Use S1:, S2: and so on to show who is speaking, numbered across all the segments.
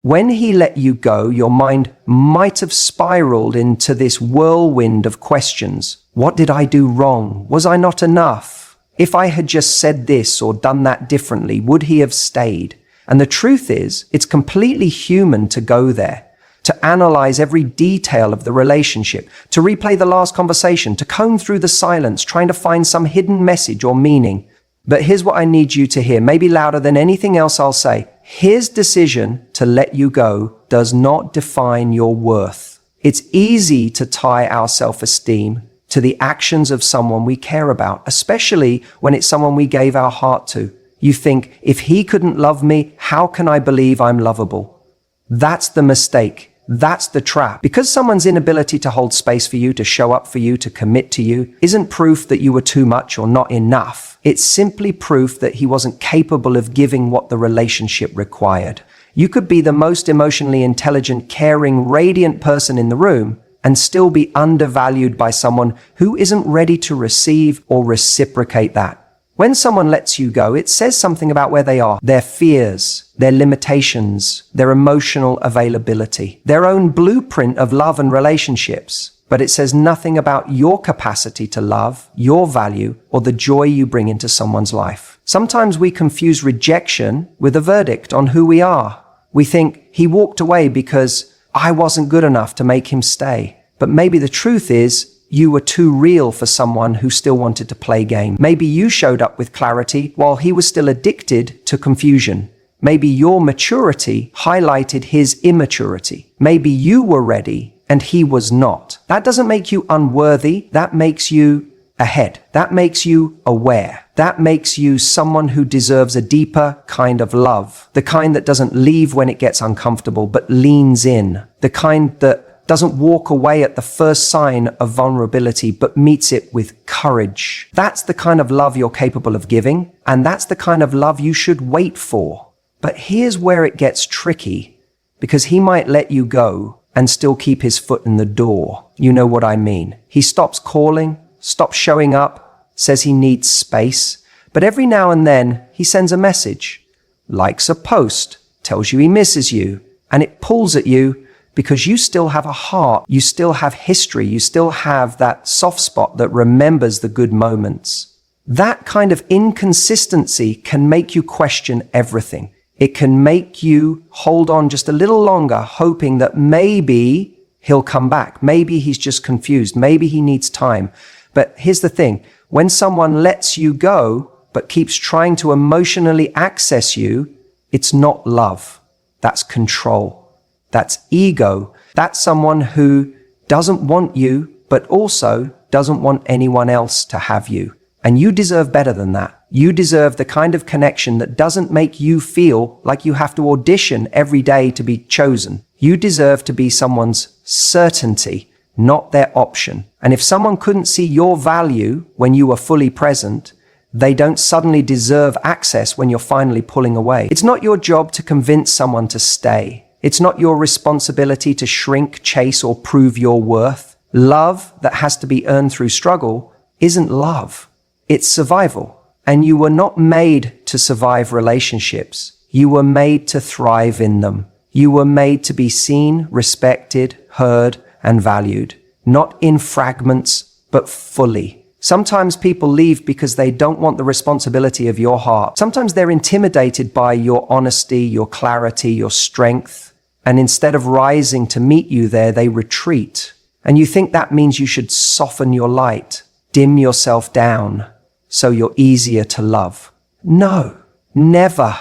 S1: When he let you go, your mind might have spiraled into this whirlwind of questions. What did I do wrong? Was I not enough? If I had just said this or done that differently, would he have stayed? And the truth is, it's completely human to go there, to analyze every detail of the relationship, to replay the last conversation, to comb through the silence, trying to find some hidden message or meaning. But here's what I need you to hear, maybe louder than anything else I'll say. His decision to let you go does not define your worth. It's easy to tie our self-esteem to the actions of someone we care about, especially when it's someone we gave our heart to. You think, if he couldn't love me, how can I believe I'm lovable? That's the mistake. That's the trap. Because someone's inability to hold space for you, to show up for you, to commit to you, isn't proof that you were too much or not enough. It's simply proof that he wasn't capable of giving what the relationship required. You could be the most emotionally intelligent, caring, radiant person in the room and still be undervalued by someone who isn't ready to receive or reciprocate that. When someone lets you go, it says something about where they are, their fears, their limitations, their emotional availability, their own blueprint of love and relationships. But it says nothing about your capacity to love, your value, or the joy you bring into someone's life. Sometimes we confuse rejection with a verdict on who we are. We think he walked away because I wasn't good enough to make him stay. But maybe the truth is, you were too real for someone who still wanted to play game. Maybe you showed up with clarity while he was still addicted to confusion. Maybe your maturity highlighted his immaturity. Maybe you were ready and he was not. That doesn't make you unworthy. That makes you ahead. That makes you aware. That makes you someone who deserves a deeper kind of love. The kind that doesn't leave when it gets uncomfortable, but leans in. The kind that doesn't walk away at the first sign of vulnerability, but meets it with courage. That's the kind of love you're capable of giving, and that's the kind of love you should wait for. But here's where it gets tricky, because he might let you go and still keep his foot in the door. You know what I mean. He stops calling, stops showing up, says he needs space, but every now and then he sends a message, likes a post, tells you he misses you, and it pulls at you because you still have a heart, you still have history, you still have that soft spot that remembers the good moments. That kind of inconsistency can make you question everything. It can make you hold on just a little longer, hoping that maybe he'll come back. Maybe he's just confused. Maybe he needs time. But here's the thing. When someone lets you go, but keeps trying to emotionally access you, it's not love. That's control. That's ego. That's someone who doesn't want you, but also doesn't want anyone else to have you. And you deserve better than that. You deserve the kind of connection that doesn't make you feel like you have to audition every day to be chosen. You deserve to be someone's certainty, not their option. And if someone couldn't see your value when you were fully present, they don't suddenly deserve access when you're finally pulling away. It's not your job to convince someone to stay. It's not your responsibility to shrink, chase, or prove your worth. Love that has to be earned through struggle isn't love. It's survival. And you were not made to survive relationships. You were made to thrive in them. You were made to be seen, respected, heard, and valued. Not in fragments, but fully. Sometimes people leave because they don't want the responsibility of your heart. Sometimes they're intimidated by your honesty, your clarity, your strength. And instead of rising to meet you there, they retreat. And you think that means you should soften your light, dim yourself down, so you're easier to love. No, never.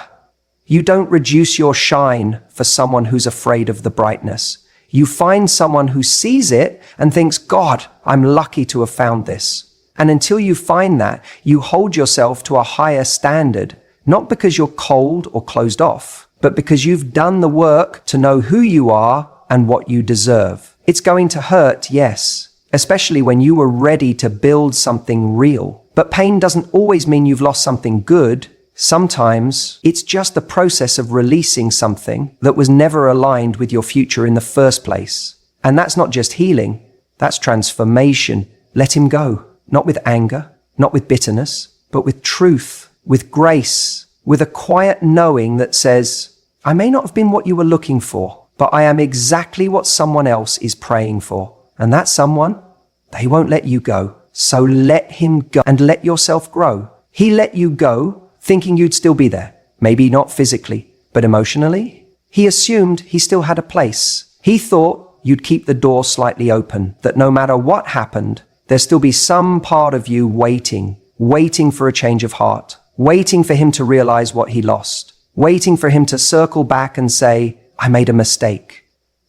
S1: You don't reduce your shine for someone who's afraid of the brightness. You find someone who sees it and thinks, God, I'm lucky to have found this. And until you find that, you hold yourself to a higher standard, not because you're cold or closed off, but because you've done the work to know who you are and what you deserve. It's going to hurt, yes, especially when you were ready to build something real. But pain doesn't always mean you've lost something good. Sometimes it's just the process of releasing something that was never aligned with your future in the first place. And that's not just healing, that's transformation. Let him go. Not with anger, not with bitterness, but with truth, with grace, with a quiet knowing that says, I may not have been what you were looking for, but I am exactly what someone else is praying for. And that someone, they won't let you go. So let him go and let yourself grow. He let you go thinking you'd still be there. Maybe not physically, but emotionally. He assumed he still had a place. He thought you'd keep the door slightly open, that no matter what happened, there'd still be some part of you waiting for a change of heart, waiting for him to realize what he lost, waiting for him to circle back and say, I made a mistake.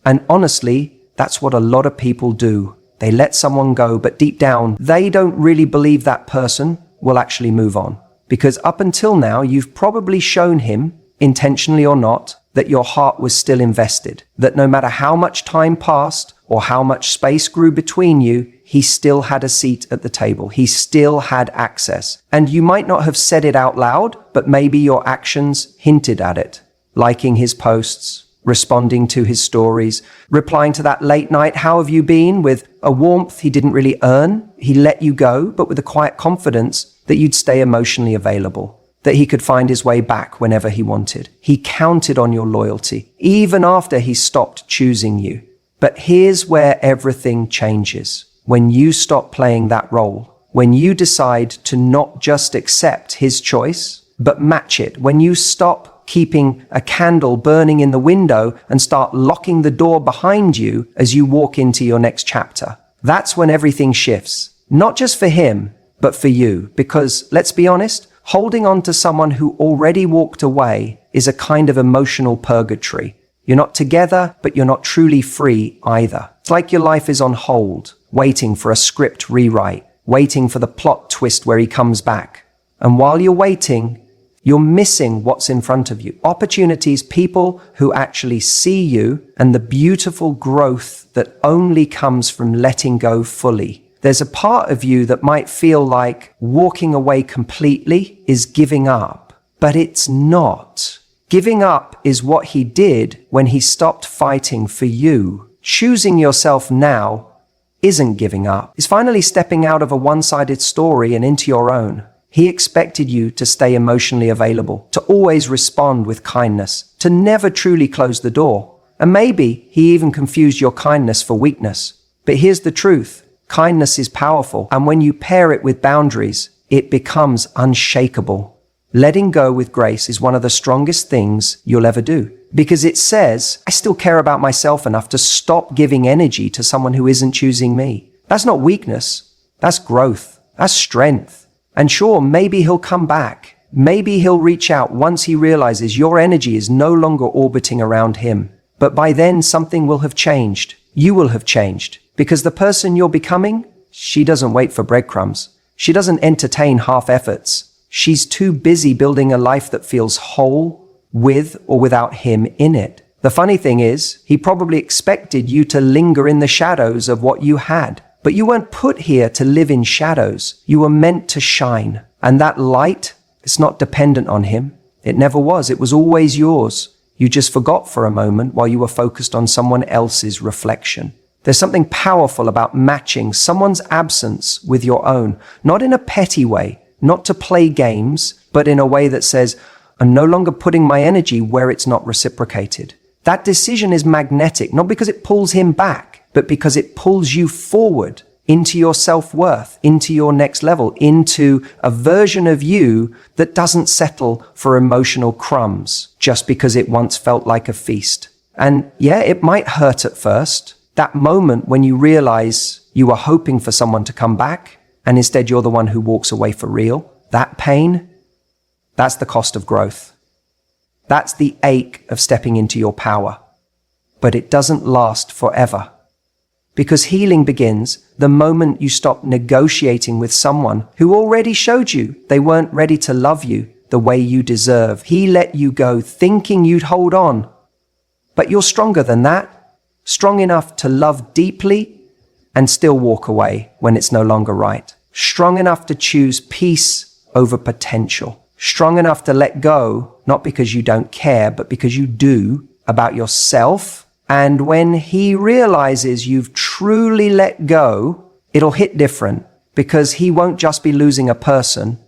S1: And honestly, that's what a lot of people do. They let someone go, but deep down, they don't really believe that person will actually move on. Because up until now, you've probably shown him, intentionally or not, that your heart was still invested, that no matter how much time passed or how much space grew between you, he still had a seat at the table. He still had access. And you might not have said it out loud, but maybe your actions hinted at it. Liking his posts, responding to his stories, replying to that late night, how have you been, with a warmth he didn't really earn. He let you go, but with a quiet confidence that you'd stay emotionally available, that he could find his way back whenever he wanted. He counted on your loyalty, even after he stopped choosing you. But here's where everything changes. When you stop playing that role, when you decide to not just accept his choice, but match it, when you stop keeping a candle burning in the window and start locking the door behind you as you walk into your next chapter. That's when everything shifts. Not just for him, but for you. Because, let's be honest, holding on to someone who already walked away is a kind of emotional purgatory. You're not together, but you're not truly free either. It's like your life is on hold, waiting for a script rewrite, waiting for the plot twist where he comes back. And while you're waiting, you're missing what's in front of you. Opportunities, people who actually see you, and the beautiful growth that only comes from letting go fully. There's a part of you that might feel like walking away completely is giving up, but it's not. Giving up is what he did when he stopped fighting for you. Choosing yourself now isn't giving up. It's finally stepping out of a one-sided story and into your own. He expected you to stay emotionally available, to always respond with kindness, to never truly close the door. And maybe he even confused your kindness for weakness. But here's the truth. Kindness is powerful, and when you pair it with boundaries, it becomes unshakable. Letting go with grace is one of the strongest things you'll ever do, because it says, I still care about myself enough to stop giving energy to someone who isn't choosing me. That's not weakness. That's growth. That's strength. And sure, maybe he'll come back. Maybe he'll reach out once he realizes your energy is no longer orbiting around him. But by then, something will have changed. You will have changed. Because the person you're becoming, she doesn't wait for breadcrumbs. She doesn't entertain half efforts. She's too busy building a life that feels whole, with or without him in it. The funny thing is, he probably expected you to linger in the shadows of what you had. But you weren't put here to live in shadows. You were meant to shine. And that light, it's not dependent on him. It never was. It was always yours. You just forgot for a moment while you were focused on someone else's reflection. There's something powerful about matching someone's absence with your own, not in a petty way, not to play games, but in a way that says, I'm no longer putting my energy where it's not reciprocated. That decision is magnetic, not because it pulls him back, but because it pulls you forward into your self-worth, into your next level, into a version of you that doesn't settle for emotional crumbs just because it once felt like a feast. And yeah, it might hurt at first. That moment when you realize you were hoping for someone to come back and instead you're the one who walks away for real. That pain, that's the cost of growth. That's the ache of stepping into your power. But it doesn't last forever. Because healing begins the moment you stop negotiating with someone who already showed you they weren't ready to love you the way you deserve. He let you go thinking you'd hold on. But you're stronger than that. Strong enough to love deeply and still walk away when it's no longer right. Strong enough to choose peace over potential. Strong enough to let go, not because you don't care, but because you do, about yourself. And when he realizes you've truly let go, it'll hit different, because he won't just be losing a person.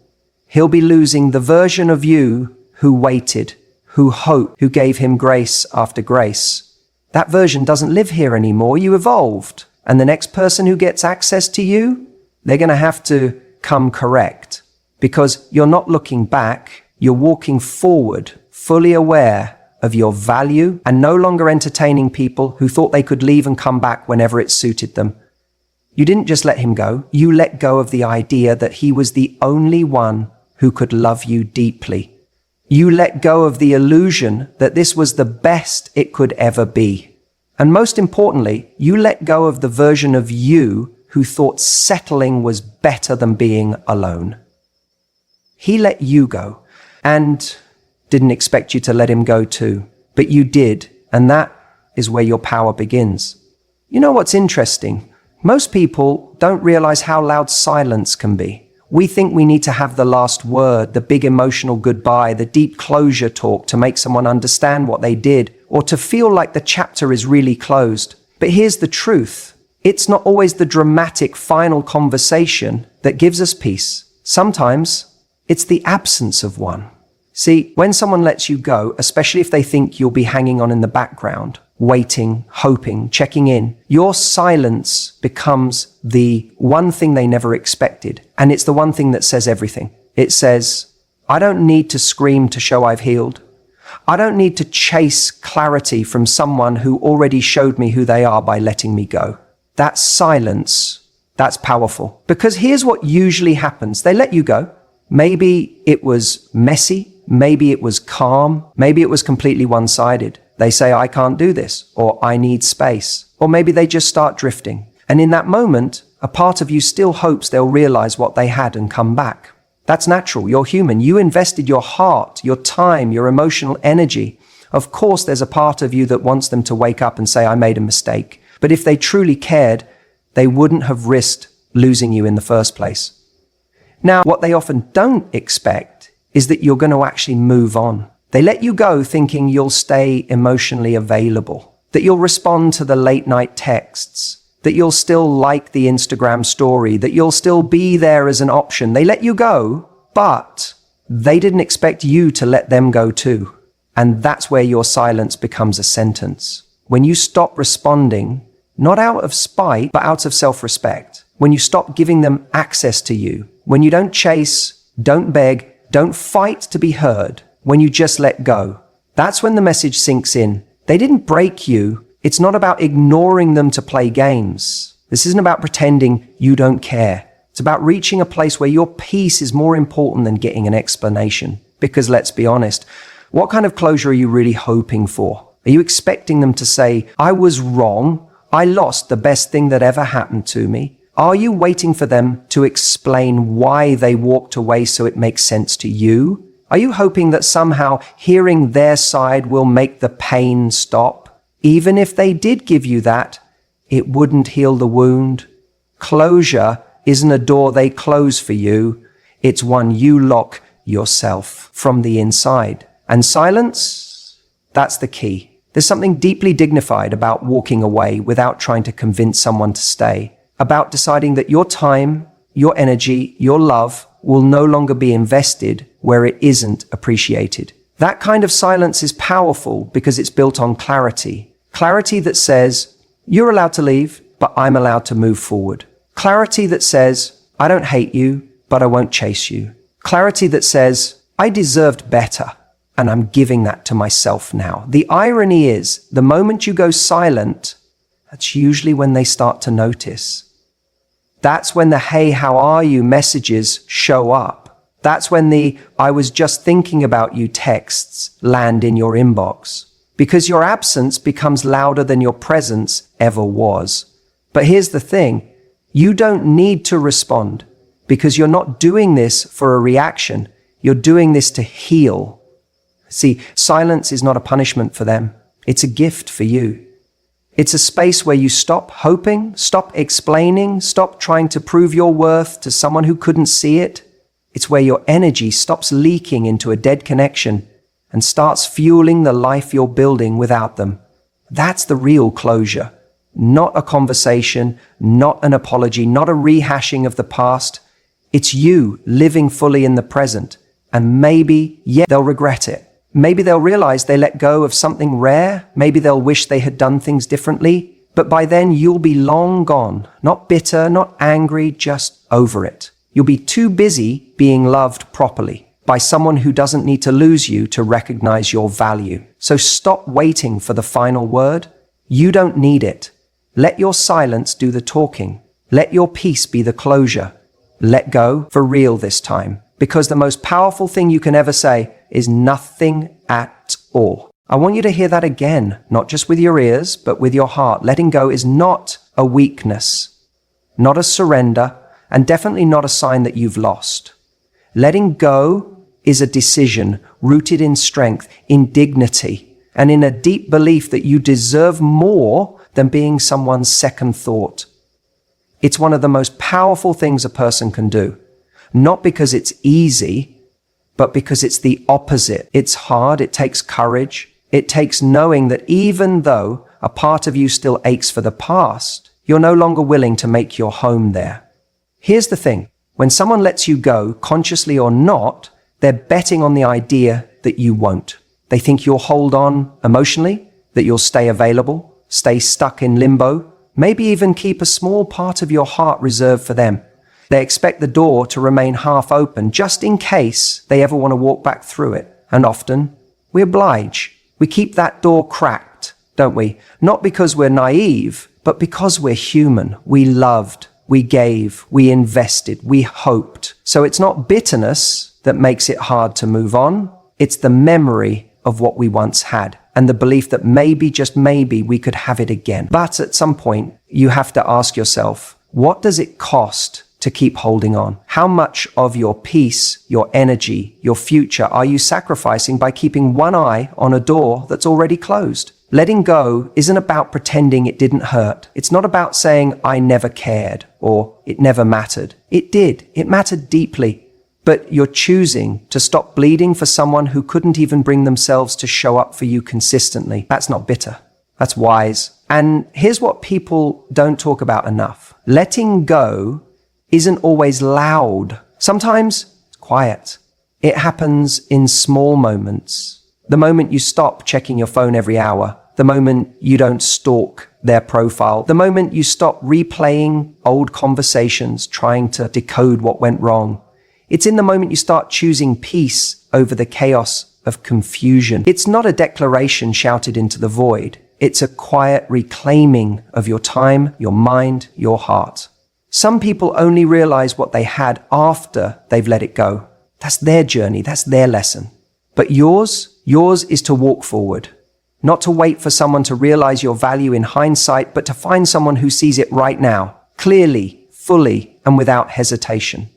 S1: He'll be losing the version of you who waited, who hoped, who gave him grace after grace. That version doesn't live here anymore. You evolved. And the next person who gets access to you, they're going to have to come correct. Because you're not looking back, you're walking forward, fully aware of your value and no longer entertaining people who thought they could leave and come back whenever it suited them. You didn't just let him go, you let go of the idea that he was the only one who could love you deeply. You let go of the illusion that this was the best it could ever be. And most importantly, you let go of the version of you who thought settling was better than being alone. He let you go and didn't expect you to let him go too, but you did, and that is where your power begins. You know what's interesting? Most people don't realize how loud silence can be. We think we need to have the last word, the big emotional goodbye, the deep closure talk to make someone understand what they did, or to feel like the chapter is really closed. But here's the truth. It's not always the dramatic final conversation that gives us peace. Sometimes it's the absence of one. See, when someone lets you go, especially if they think you'll be hanging on in the background, waiting, hoping, checking in, your silence becomes the one thing they never expected. And it's the one thing that says everything. It says, I don't need to scream to show I've healed. I don't need to chase clarity from someone who already showed me who they are by letting me go. That silence, that's powerful. Because here's what usually happens. They let you go. Maybe it was messy. Maybe it was calm. Maybe it was completely one-sided. They say, I can't do this, or I need space. Or maybe they just start drifting. And in that moment, a part of you still hopes they'll realize what they had and come back. That's natural. You're human. You invested your heart, your time, your emotional energy. Of course, there's a part of you that wants them to wake up and say, I made a mistake. But if they truly cared, they wouldn't have risked losing you in the first place. Now, what they often don't expect is that you're going to actually move on. They let you go thinking you'll stay emotionally available, that you'll respond to the late night texts, that you'll still like the Instagram story, that you'll still be there as an option. They let you go, but they didn't expect you to let them go too. And that's where your silence becomes a sentence. When you stop responding, not out of spite, but out of self-respect. When you stop giving them access to you. When you don't chase, don't beg, don't fight to be heard. When you just let go. That's when the message sinks in. They didn't break you. It's not about ignoring them to play games. This isn't about pretending you don't care. It's about reaching a place where your peace is more important than getting an explanation. Because let's be honest, what kind of closure are you really hoping for? Are you expecting them to say, I was wrong, I lost the best thing that ever happened to me? Are you waiting for them to explain why they walked away so it makes sense to you? Are you hoping that somehow hearing their side will make the pain stop? Even if they did give you that, it wouldn't heal the wound. Closure isn't a door they close for you. It's one you lock yourself from the inside. And silence, that's the key. There's something deeply dignified about walking away without trying to convince someone to stay. About deciding that your time, your energy, your love will no longer be invested where it isn't appreciated. That kind of silence is powerful because it's built on clarity. Clarity that says, you're allowed to leave, but I'm allowed to move forward. Clarity that says, I don't hate you, but I won't chase you. Clarity that says, I deserved better, and I'm giving that to myself now. The irony is, the moment you go silent, that's usually when they start to notice. That's when the hey, how are you messages show up. That's when the I was just thinking about you texts land in your inbox. Because your absence becomes louder than your presence ever was. But here's the thing, you don't need to respond because you're not doing this for a reaction. You're doing this to heal. See, silence is not a punishment for them. It's a gift for you. It's a space where you stop hoping, stop explaining, stop trying to prove your worth to someone who couldn't see it. It's where your energy stops leaking into a dead connection and starts fueling the life you're building without them. That's the real closure. Not a conversation, not an apology, not a rehashing of the past. It's you living fully in the present. And maybe, yeah, they'll regret it. Maybe they'll realize they let go of something rare. Maybe they'll wish they had done things differently. But by then you'll be long gone, not bitter, not angry, just over it. You'll be too busy being loved properly by someone who doesn't need to lose you to recognize your value. So stop waiting for the final word. You don't need it. Let your silence do the talking. Let your peace be the closure. Let go for real this time, because the most powerful thing you can ever say is nothing at all. I want you to hear that again, not just with your ears, but with your heart. Letting go is not a weakness, not a surrender, and definitely not a sign that you've lost. Letting go is a decision rooted in strength, in dignity, and in a deep belief that you deserve more than being someone's second thought. It's one of the most powerful things a person can do, not because it's easy, but because it's the opposite. It's hard, it takes courage, it takes knowing that even though a part of you still aches for the past, you're no longer willing to make your home there. Here's the thing, when someone lets you go, consciously or not, they're betting on the idea that you won't. They think you'll hold on emotionally, that you'll stay available, stay stuck in limbo, maybe even keep a small part of your heart reserved for them. They expect the door to remain half open just in case they ever want to walk back through it. And often, we oblige. We keep that door cracked, don't we? Not because we're naive, but because we're human. We loved, we gave, we invested, we hoped. So it's not bitterness that makes it hard to move on. It's the memory of what we once had and the belief that maybe, just maybe, we could have it again. But at some point, you have to ask yourself, what does it cost to keep holding on? How much of your peace, your energy, your future are you sacrificing by keeping one eye on a door that's already closed? Letting go isn't about pretending it didn't hurt. It's not about saying, I never cared, or it never mattered. It did. It mattered deeply. But you're choosing to stop bleeding for someone who couldn't even bring themselves to show up for you consistently. That's not bitter. That's wise. And here's what people don't talk about enough. Letting go isn't always loud. Sometimes it's quiet. It happens in small moments. The moment you stop checking your phone every hour, the moment you don't stalk their profile, the moment you stop replaying old conversations, trying to decode what went wrong. It's in the moment you start choosing peace over the chaos of confusion. It's not a declaration shouted into the void. It's a quiet reclaiming of your time, your mind, your heart. Some people only realize what they had after they've let it go. That's their journey. That's their lesson. But yours is to walk forward, not to wait for someone to realize your value in hindsight, but to find someone who sees it right now, clearly, fully, and without hesitation.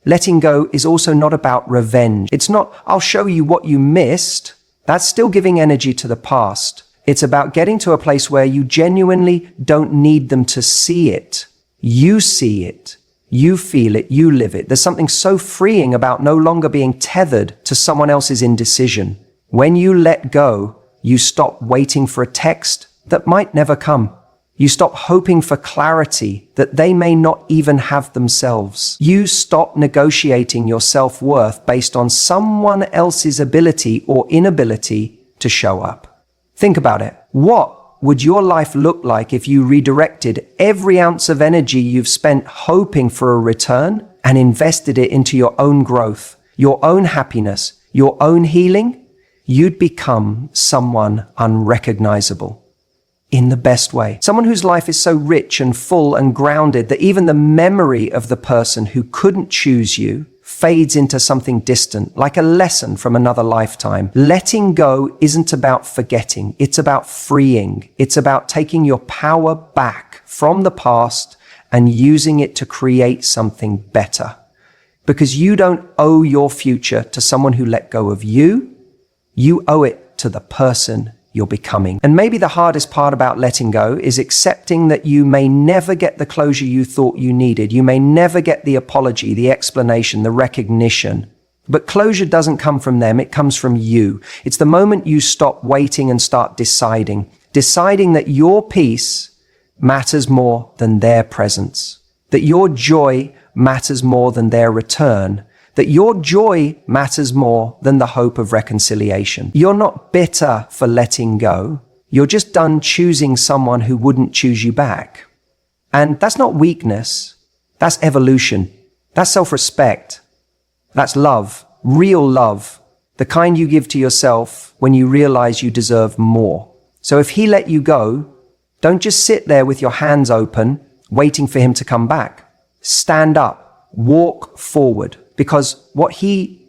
S1: Letting go is also not about revenge. It's not, I'll show you what you missed. That's still giving energy to the past. It's about getting to a place where you genuinely don't need them to see it. You see it, you feel it, you live it. There's something so freeing about no longer being tethered to someone else's indecision. When you let go, you stop waiting for a text that might never come. You stop hoping for clarity that they may not even have themselves. You stop negotiating your self-worth based on someone else's ability or inability to show up. Think about it. What would your life look like if you redirected every ounce of energy you've spent hoping for a return and invested it into your own growth, your own happiness, your own healing? You'd become someone unrecognizable in the best way. Someone whose life is so rich and full and grounded that even the memory of the person who couldn't choose you fades into something distant, like a lesson from another lifetime. Letting go isn't about forgetting. It's about freeing. It's about taking your power back from the past and using it to create something better. Because you don't owe your future to someone who let go of you. You owe it to the person you're becoming. And maybe the hardest part about letting go is accepting that you may never get the closure you thought you needed. You may never get the apology, the explanation, the recognition. But closure doesn't come from them, it comes from you. It's the moment you stop waiting and start deciding that your peace matters more than their presence, that your joy matters more than their return, that your joy matters more than the hope of reconciliation. You're not bitter for letting go. You're just done choosing someone who wouldn't choose you back. And that's not weakness. That's evolution. That's self-respect. That's love, real love, the kind you give to yourself when you realize you deserve more. So if he let you go, don't just sit there with your hands open, waiting for him to come back. Stand up, walk forward, because what he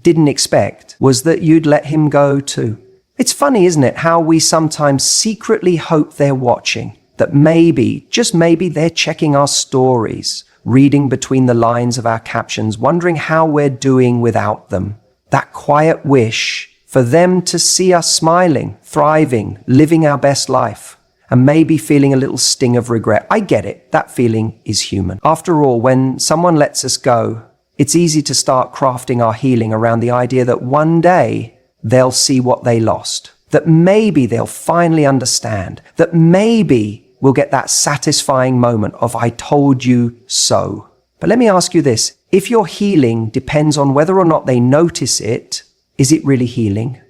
S1: didn't expect was that you'd let him go too. It's funny, isn't it, how we sometimes secretly hope they're watching, that maybe, just maybe, they're checking our stories, reading between the lines of our captions, wondering how we're doing without them. That quiet wish for them to see us smiling, thriving, living our best life, and maybe feeling a little sting of regret. I get it. That feeling is human. After all, when someone lets us go, it's easy to start crafting our healing around the idea that one day they'll see what they lost, that maybe they'll finally understand, that maybe we'll get that satisfying moment of "I told you so." But let me ask you this. If your healing depends on whether or not they notice it, is it really healing?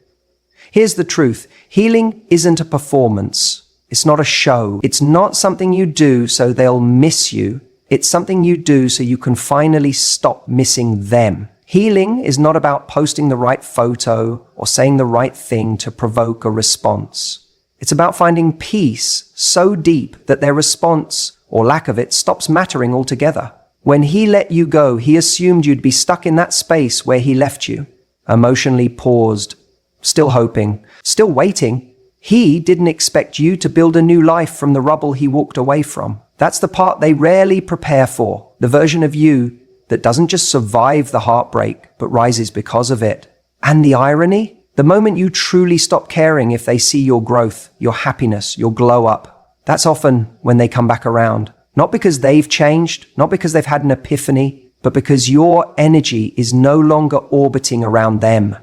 S1: Here's the truth. Healing isn't a performance. It's not a show. It's not something you do so they'll miss you. It's something you do so you can finally stop missing them. Healing is not about posting the right photo or saying the right thing to provoke a response. It's about finding peace so deep that their response, or lack of it, stops mattering altogether. When he let you go, he assumed you'd be stuck in that space where he left you, emotionally paused, still hoping, still waiting. He didn't expect you to build a new life from the rubble he walked away from. That's the part they rarely prepare for, the version of you that doesn't just survive the heartbreak, but rises because of it. And the irony? The moment you truly stop caring if they see your growth, your happiness, your glow up, that's often when they come back around. Not because they've changed, not because they've had an epiphany, but because your energy is no longer orbiting around them,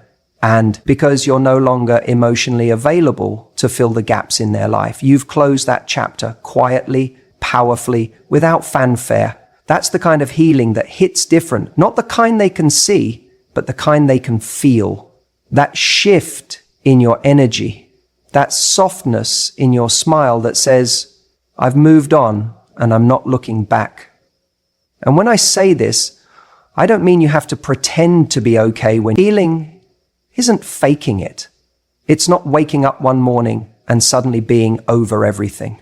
S1: and because you're no longer emotionally available to fill the gaps in their life. You've closed that chapter quietly, powerfully, without fanfare. That's the kind of healing that hits different, not the kind they can see, but the kind they can feel. That shift in your energy, that softness in your smile that says, "I've moved on and I'm not looking back." And when I say this, I don't mean you have to pretend to be okay when healing isn't faking it. It's not waking up one morning and suddenly being over everything.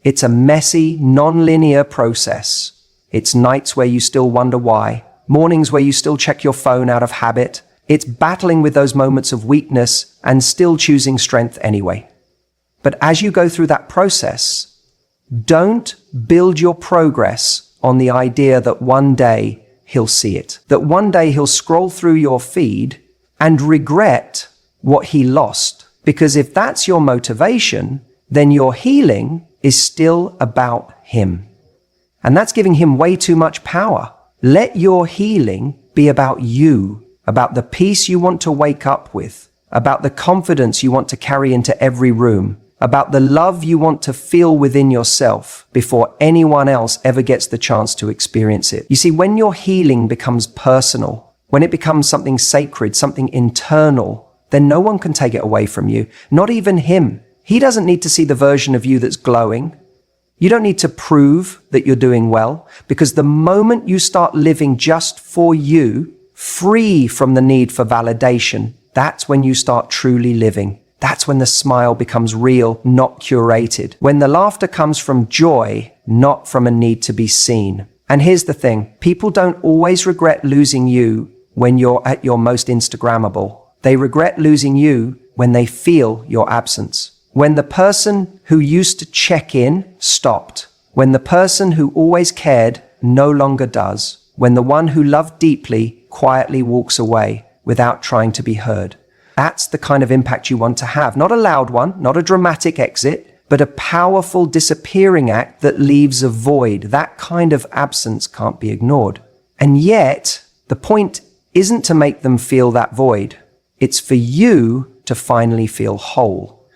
S1: It's a messy, non-linear process. It's nights where you still wonder why, mornings where you still check your phone out of habit. It's battling with those moments of weakness and still choosing strength anyway. But as you go through that process, don't build your progress on the idea that one day he'll see it, that one day he'll scroll through your feed and regret what he lost. Because if that's your motivation, then your healing is still about him. And that's giving him way too much power. Let your healing be about you, about the peace you want to wake up with, about the confidence you want to carry into every room, about the love you want to feel within yourself before anyone else ever gets the chance to experience it. You see, when your healing becomes personal, when it becomes something sacred, something internal, then no one can take it away from you, not even him. He doesn't need to see the version of you that's glowing. You don't need to prove that you're doing well, because the moment you start living just for you, free from the need for validation, that's when you start truly living. That's when the smile becomes real, not curated. When the laughter comes from joy, not from a need to be seen. And here's the thing, people don't always regret losing you when you're at your most Instagrammable. They regret losing you when they feel your absence. When the person who used to check in stopped. When the person who always cared no longer does. When the one who loved deeply quietly walks away without trying to be heard. That's the kind of impact you want to have. Not a loud one, not a dramatic exit, but a powerful disappearing act that leaves a void. That kind of absence can't be ignored. And yet, the point isn't to make them feel that void. It's for you to finally feel whole.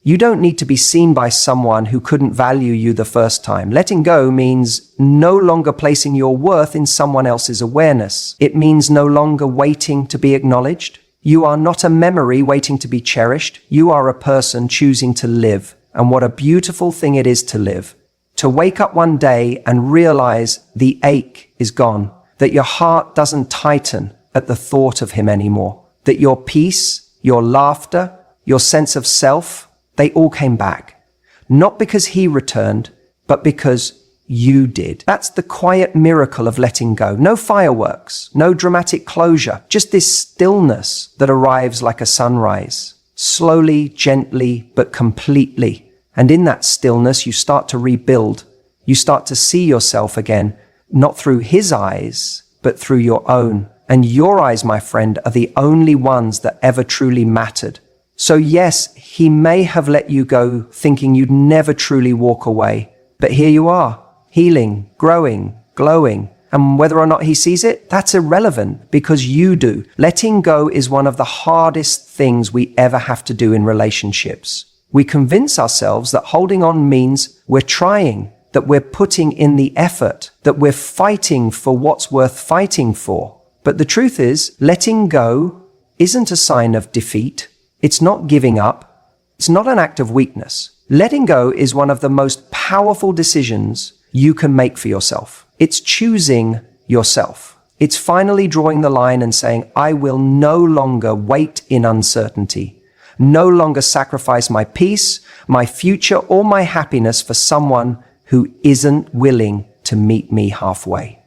S1: You don't need to be seen by someone who couldn't value you the first time. Letting go means no longer placing your worth in someone else's awareness. It means no longer waiting to be acknowledged. You are not a memory waiting to be cherished. You are a person choosing to live. And what a beautiful thing it is to live. To wake up one day and realize the ache is gone, that your heart doesn't tighten at the thought of him anymore, that your peace, your laughter, your sense of self, they all came back. Not because he returned, but because you did. That's the quiet miracle of letting go. No fireworks, no dramatic closure, just this stillness that arrives like a sunrise, slowly, gently, but completely. And in that stillness, you start to rebuild. You start to see yourself again, not through his eyes, but through your own. And your eyes, my friend, are the only ones that ever truly mattered. So yes, he may have let you go thinking you'd never truly walk away. But here you are, healing, growing, glowing. And whether or not he sees it, that's irrelevant because you do. Letting go is one of the hardest things we ever have to do in relationships. We convince ourselves that holding on means we're trying, that we're putting in the effort, that we're fighting for what's worth fighting for. But the truth is, letting go isn't a sign of defeat. It's not giving up. It's not an act of weakness. Letting go is one of the most powerful decisions you can make for yourself. It's choosing yourself. It's finally drawing the line and saying, I will no longer wait in uncertainty. No longer sacrifice my peace, my future, or my happiness for someone who isn't willing to meet me halfway.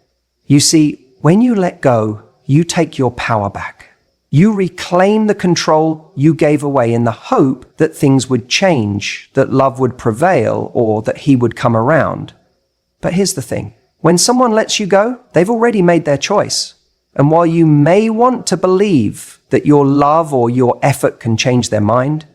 S1: You see, when you let go, you take your power back. You reclaim the control you gave away in the hope that things would change, that love would prevail, or that he would come around. But here's the thing. When someone lets you go, they've already made their choice. And while you may want to believe that your love or your effort can change their mind,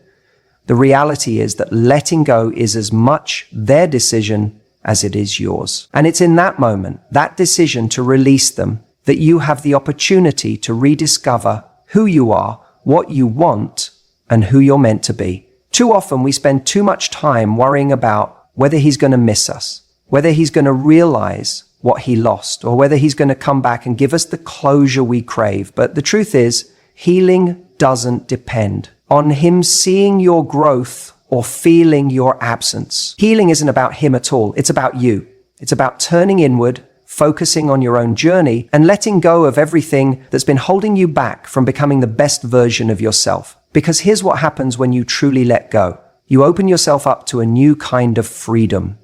S1: the reality is that letting go is as much their decision as it is yours. And it's in that moment, that decision to release them, that you have the opportunity to rediscover who you are, what you want, and who you're meant to be. Too often we spend too much time worrying about whether he's going to miss us, whether he's going to realize what he lost, or whether he's going to come back and give us the closure we crave. But the truth is, healing doesn't depend on him seeing your growth or feeling your absence. Healing isn't about him at all. It's about you. It's about turning inward, focusing on your own journey, and letting go of everything that's been holding you back from becoming the best version of yourself. Because here's what happens when you truly let go. You open yourself up to a new kind of freedom.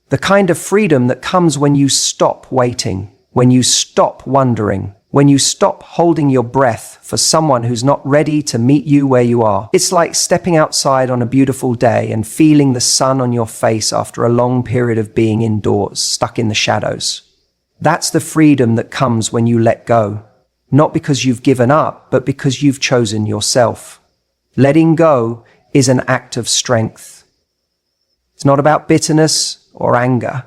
S1: The kind of freedom that comes when you stop waiting, when you stop wondering, when you stop holding your breath for someone who's not ready to meet you where you are. It's like stepping outside on a beautiful day and feeling the sun on your face after a long period of being indoors, stuck in the shadows. That's the freedom that comes when you let go, not because you've given up, but because you've chosen yourself. Letting go is an act of strength. It's not about bitterness or anger.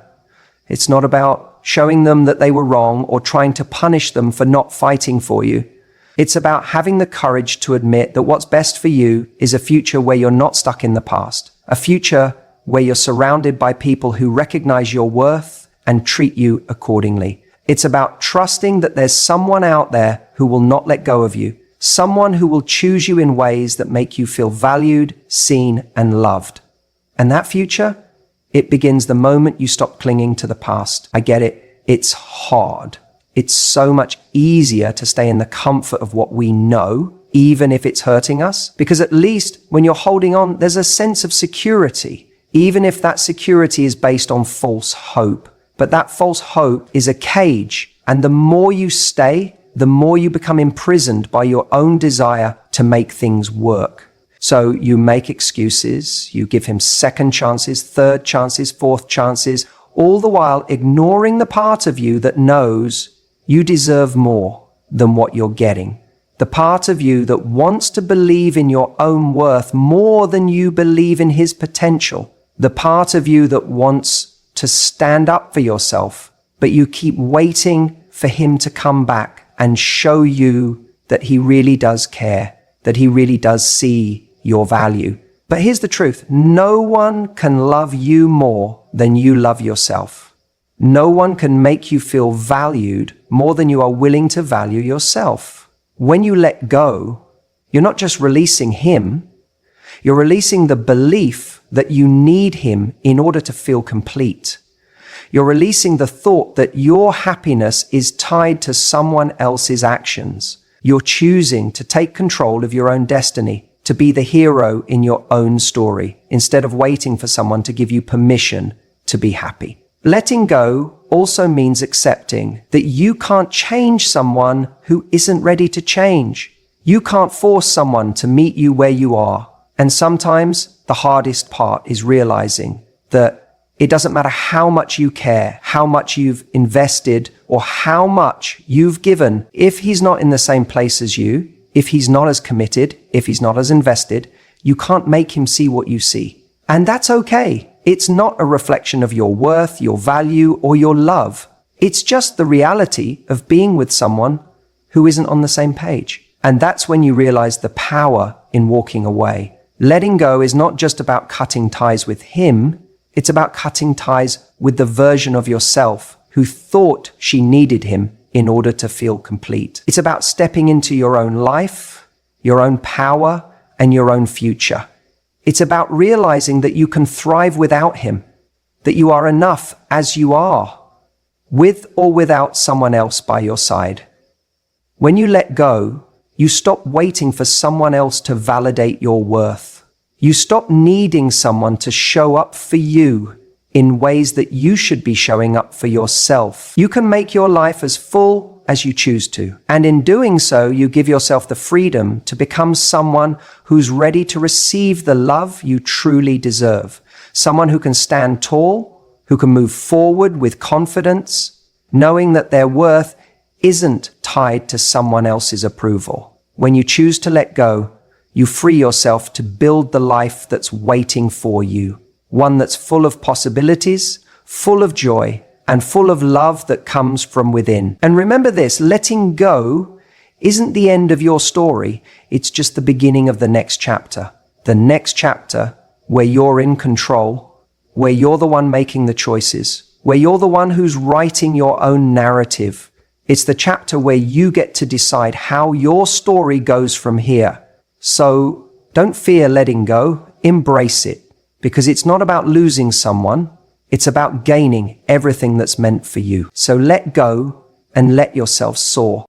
S1: It's not about showing them that they were wrong or trying to punish them for not fighting for you. It's about having the courage to admit that what's best for you is a future where you're not stuck in the past, a future where you're surrounded by people who recognize your worth and treat you accordingly. It's about trusting that there's someone out there who will not let go of you, someone who will choose you in ways that make you feel valued, seen, and loved. And that future, it begins the moment you stop clinging to the past. I get it. It's hard. It's so much easier to stay in the comfort of what we know, even if it's hurting us, because at least when you're holding on, there's a sense of security, even if that security is based on false hope. But that false hope is a cage, and the more you stay, the more you become imprisoned by your own desire to make things work. So you make excuses, you give him second chances, third chances, fourth chances, all the while ignoring the part of you that knows you deserve more than what you're getting. The part of you that wants to believe in your own worth more than you believe in his potential. The part of you that wants to stand up for yourself, but you keep waiting for him to come back and show you that he really does care, that he really does see your value. But here's the truth. No one can love you more than you love yourself. No one can make you feel valued more than you are willing to value yourself. When you let go, you're not just releasing him, you're releasing the belief that you need him in order to feel complete. You're releasing the thought that your happiness is tied to someone else's actions. You're choosing to take control of your own destiny, to be the hero in your own story, instead of waiting for someone to give you permission to be happy. Letting go also means accepting that you can't change someone who isn't ready to change. You can't force someone to meet you where you are. And sometimes the hardest part is realizing that it doesn't matter how much you care, how much you've invested, or how much you've given. If he's not in the same place as you, if he's not as committed, if he's not as invested, you can't make him see what you see. And that's okay. It's not a reflection of your worth, your value, or your love. It's just the reality of being with someone who isn't on the same page. And that's when you realize the power in walking away. Letting go is not just about cutting ties with him, it's about cutting ties with the version of yourself who thought she needed him in order to feel complete. It's about stepping into your own life, your own power, and your own future. It's about realizing that you can thrive without him, that you are enough as you are, with or without someone else by your side. When you let go, you stop waiting for someone else to validate your worth. You stop needing someone to show up for you in ways that you should be showing up for yourself. You can make your life as full as you choose to. And in doing so, you give yourself the freedom to become someone who's ready to receive the love you truly deserve. Someone who can stand tall, who can move forward with confidence, knowing that their worth isn't tied to someone else's approval. When you choose to let go, you free yourself to build the life that's waiting for you. One that's full of possibilities, full of joy, and full of love that comes from within. And remember this, letting go isn't the end of your story. It's just the beginning of the next chapter. The next chapter where you're in control, where you're the one making the choices, where you're the one who's writing your own narrative. It's the chapter where you get to decide how your story goes from here. So don't fear letting go, embrace it, because it's not about losing someone, it's about gaining everything that's meant for you. So let go and let yourself soar.